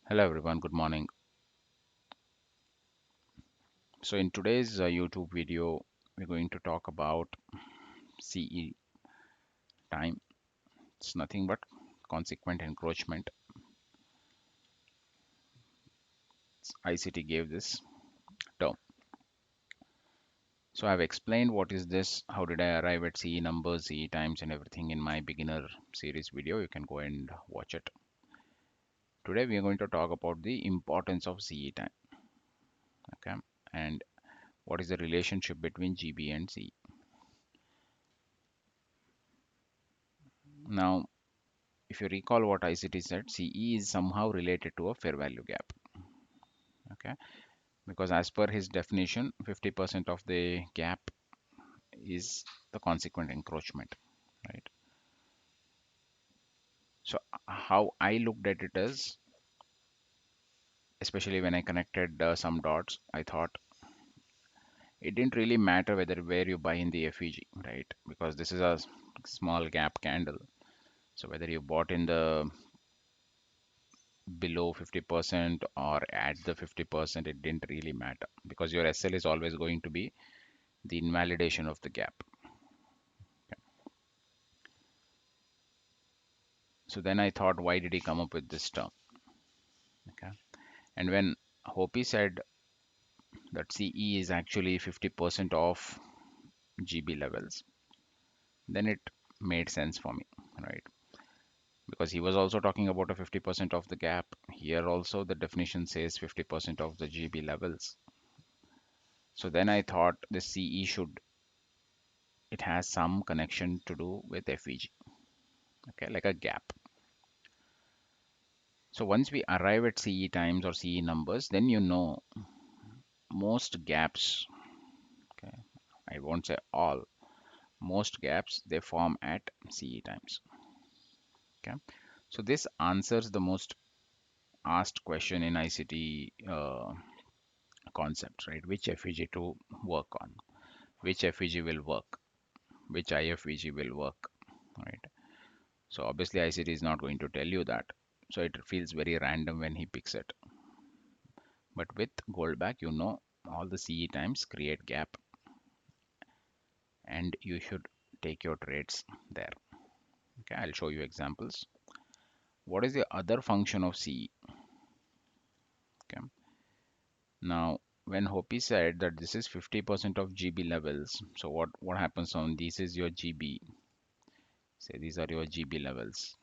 Hello everyone, good morning. So in today's YouTube video, we're going to talk about CE time. It's nothing but consequent encroachment. ICT gave this term. So I've explained what is this, how did I arrive at CE numbers, CE times and everything in my beginner series video. You can go and watch it. Today we are going to talk about the importance of CE time, okay? And what is the relationship between GB and CE. Now, if you recall what ICT said, CE is somehow related to a fair value gap. Okay, because as per his definition, 50% of the gap is the consequent encroachment, right? So how I looked at it is, especially when I connected some dots, I thought it didn't really matter whether where you buy in the FEG, right? Because this is a small gap candle. So whether you bought in the below 50% or at the 50%, it didn't really matter because your SL is always going to be the invalidation of the gap. So then I thought, why did he come up with this term? Okay. And when Hopi said that CE is actually 50% of GB levels, then it made sense for me, right? Because he was also talking about a 50% of the gap. Here also the definition says 50% of the GB levels. So then I thought the CE should, it has some connection to do with FEG, okay, like a gap. So once we arrive at CE times or CE numbers, then you know most gaps, okay, I won't say all, most gaps they form at CE times. Okay, so this answers the most asked question in ICT concepts, right? Which FEG to work on, which FEG will work, which IFEG will work, right? So obviously ICT is not going to tell you that. So it feels very random when he picks it. But with Goldback, you know all the CE times create gap and you should take your trades there. Okay, I'll show you examples. What is the other function of CE? Okay. Now, when Hopi said that this is 50% of GB levels, so what happens on this is your GB. Say these are your GB levels,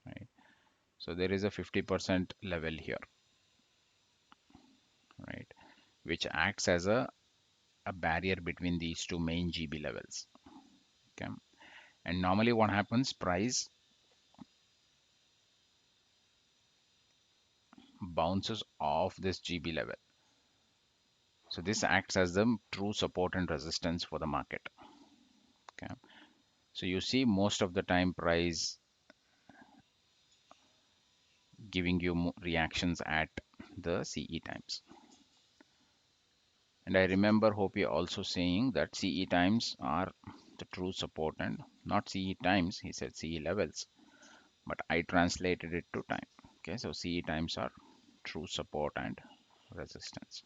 right? So there is a 50% level here, right? Which acts as a barrier between these two main GB levels. Okay. And normally what happens, price bounces off this GB level. So this acts as the true support and resistance for the market. Okay. So you see most of the time price giving you reactions at the CE times. And I remember Hopi also saying that CE times are the true support and not CE times, he said CE levels, but I translated it to time. Okay, so CE times are true support and resistance.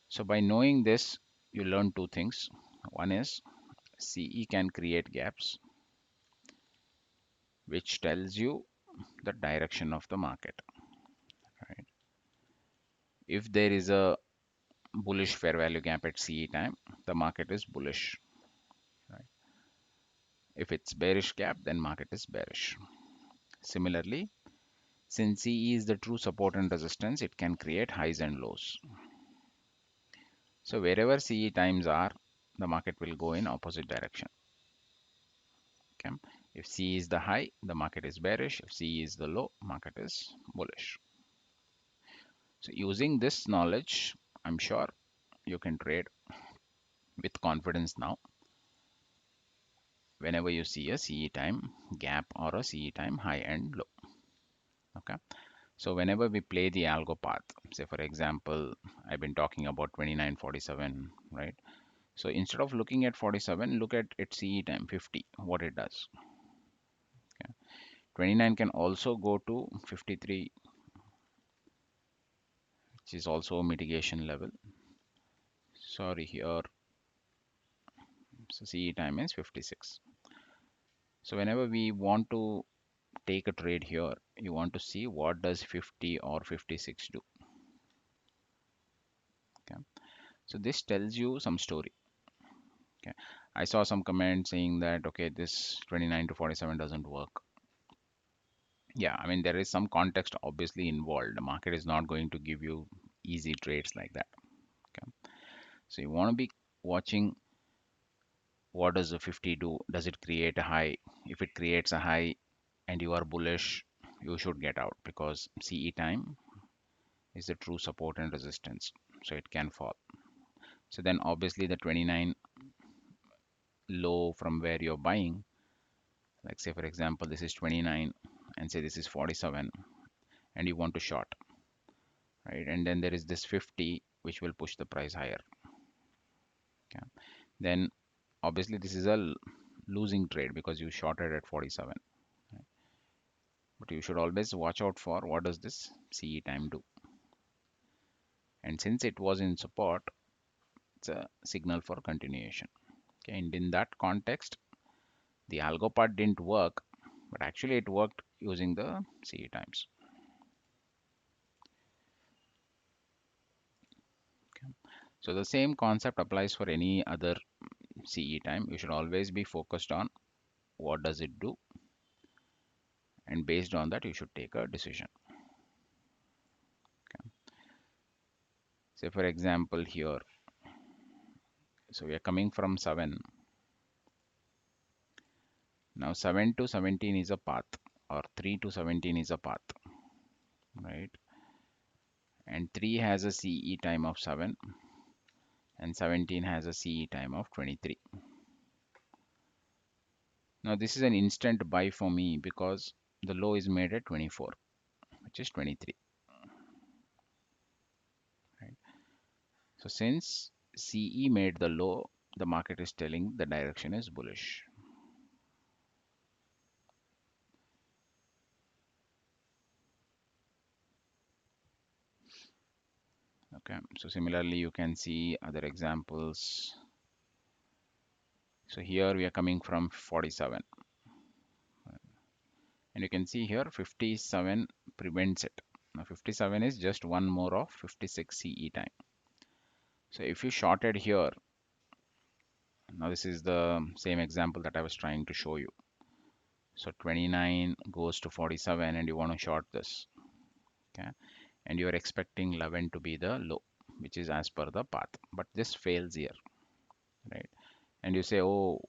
So by knowing this, you learn two things. One is CE can create gaps, which tells you the direction of the market, right? If there is a bullish fair value gap at CE time, the market is bullish, right? If it's bearish gap, then market is bearish. Similarly, since CE is the true support and resistance, it can create highs and lows. So wherever CE times are, the market will go in opposite direction. Okay. If C is the high, the market is bearish. If C is the low, market is bullish. So using this knowledge, I'm sure you can trade with confidence now whenever you see a CE time gap or a CE time high and low. Okay. So whenever we play the algo path, say for example, I've been talking about 29.47, right? So instead of looking at 47, look at its CE time 50, what it does. Okay. 29 can also go to 53, which is also a mitigation level. Sorry, here, so CE time is 56. So whenever we want to take a trade here, you want to see what does 50 or 56 do. Okay, so this tells you some story. Okay, I saw some comment saying that okay, this 29 to 47 doesn't work. Yeah, I mean there is some context obviously involved. The market is not going to give you easy trades like that. Okay, so you want to be watching what does the 50 do? Does it create a high? If it creates a high and you are bullish, you should get out because CE time is the true support and resistance, so it can fall. So then obviously the 29 low from where you're buying, like say for example this is 29 and say this is 47 and you want to short, right? And then there is this 50 which will push the price higher. Okay, then obviously this is a losing trade because you shorted at 47, right? But you should always watch out for what does this CE time do. And since it was in support, it's a signal for continuation. Okay, and in that context, the algo part didn't work, but actually it worked using the CE times. Okay. So the same concept applies for any other CE time. You should always be focused on what does it do, and based on that, you should take a decision. Okay. Say for example here, so we are coming from 7. Now 7 to 17 is a path, or 3 to 17 is a path, right? And 3 has a CE time of 7 and 17 has a CE time of 23. Now this is an instant buy for me because the low is made at 24, which is 23, right? So since CE made the low, the market is telling the direction is bullish. Okay, so similarly you can see other examples. So here we are coming from 47 and you can see here 57 prevents it. Now 57 is just one more of 56 CE time. So if you shorted here, now this is the same example that I was trying to show you. So 29 goes to 47 and you want to short this. Okay, and you are expecting 11 to be the low, which is as per the path, but this fails here, right? And you say, oh,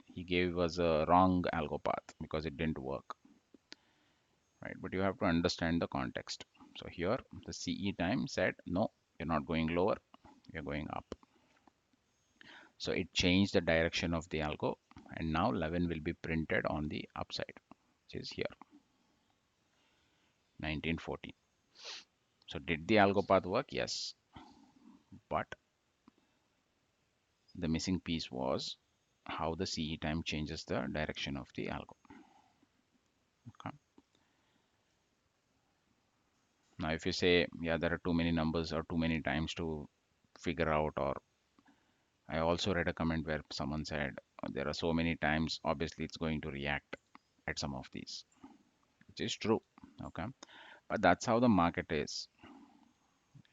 he gave us a wrong algo path because it didn't work, right? But you have to understand the context. So here the CE time said no, you're not going lower, you're going up. So it changed the direction of the algo, and now 11 will be printed on the upside, which is here 1914. So did the algo path work? Yes, but the missing piece was how the CE time changes the direction of the algo. Okay. Now, if you say, yeah, there are too many numbers or too many times to figure out, or I also read a comment where someone said there are so many times, obviously it's going to react at some of these, which is true. Okay. But that's how the market is.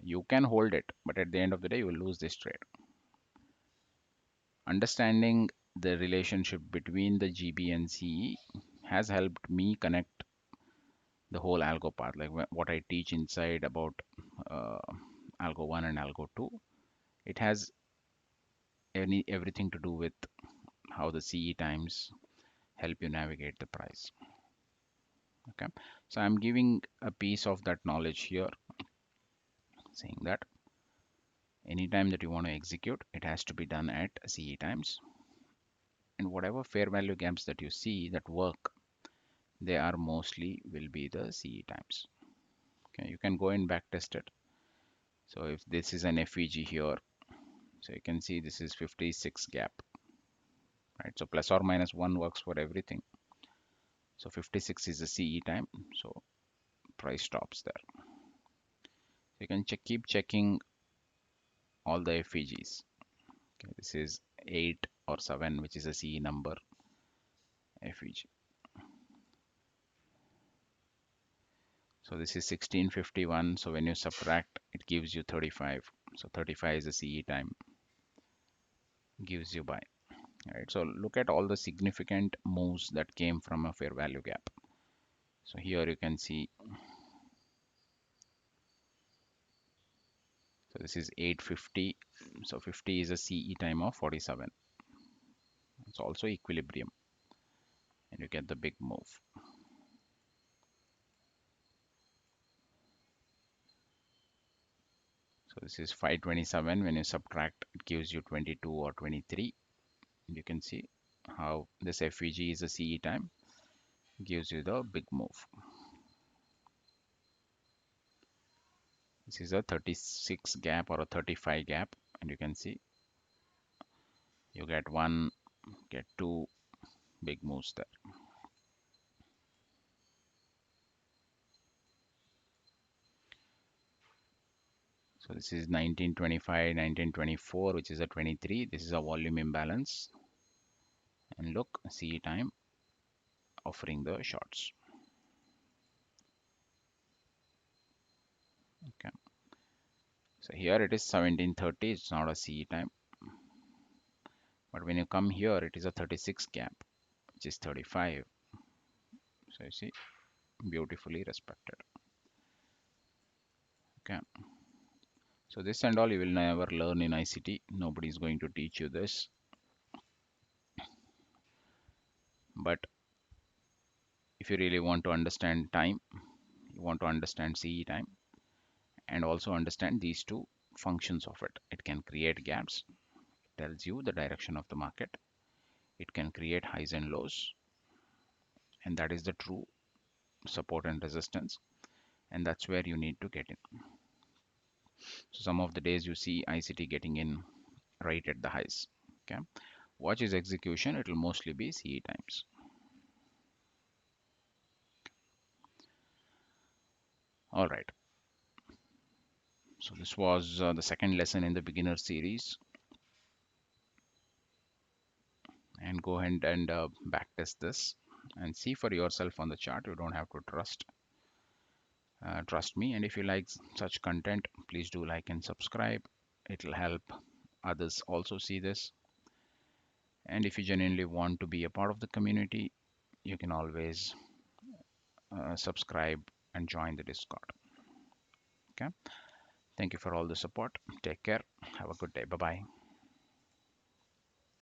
You can hold it, but at the end of the day, you will lose this trade. Understanding the relationship between the GB and CE has helped me connect the whole algo path, like what I teach inside about uh, algo 1 and algo 2. It has everything to do with how the CE times help you navigate the price. Okay, so I'm giving a piece of that knowledge here, saying that anytime that you want to execute, it has to be done at CE times, and whatever fair value gaps that you see that work, they are mostly will be the CE times. Okay, you can go and back test it. So if this is an FEG here, so you can see this is 56 gap, right? So plus or minus 1 works for everything. So 56 is the CE time, so price stops there. You can keep checking all the FEGs. Okay, this is 8 or 7, which is a CE number FEG. So this is 1651. So when you subtract, it gives you 35. So 35 is the CE time, gives you buy. Right. So look at all the significant moves that came from a fair value gap. So here you can see. So this is 850. So 50 is a CE time of 47. It's also equilibrium, and you get the big move. So this is 527. When you subtract, it gives you 22 or 23. You can see how this FEG is a CE time, gives you the big move. This is a 36 gap or a 35 gap, and you can see you get one, get two big moves there. So this is 1925, 1924, which is a 23. This is a volume imbalance. And look, CE time offering the shorts. Okay. So here it is 1730. It's not a CE time. But when you come here, it is a 36 gap, which is 35. So you see, beautifully respected. Okay. So this and all you will never learn in ICT. Nobody is going to teach you this. But if you really want to understand time, you want to understand CE time, and also understand these two functions of it. It can create gaps, tells you the direction of the market. It can create highs and lows, and that is the true support and resistance, and that's where you need to get in. So some of the days you see ICT getting in right at the highs. Okay, watch his execution. It will mostly be CE times. All right. So this was the second lesson in the beginner series, and go ahead and backtest this and see for yourself on the chart. You don't have to trust me. And if you like such content, please do like and subscribe. It'll help others also see this. And if you genuinely want to be a part of the community, you can always subscribe and join the Discord. Okay. Thank you for all the support. Take care. Have a good day. Bye bye.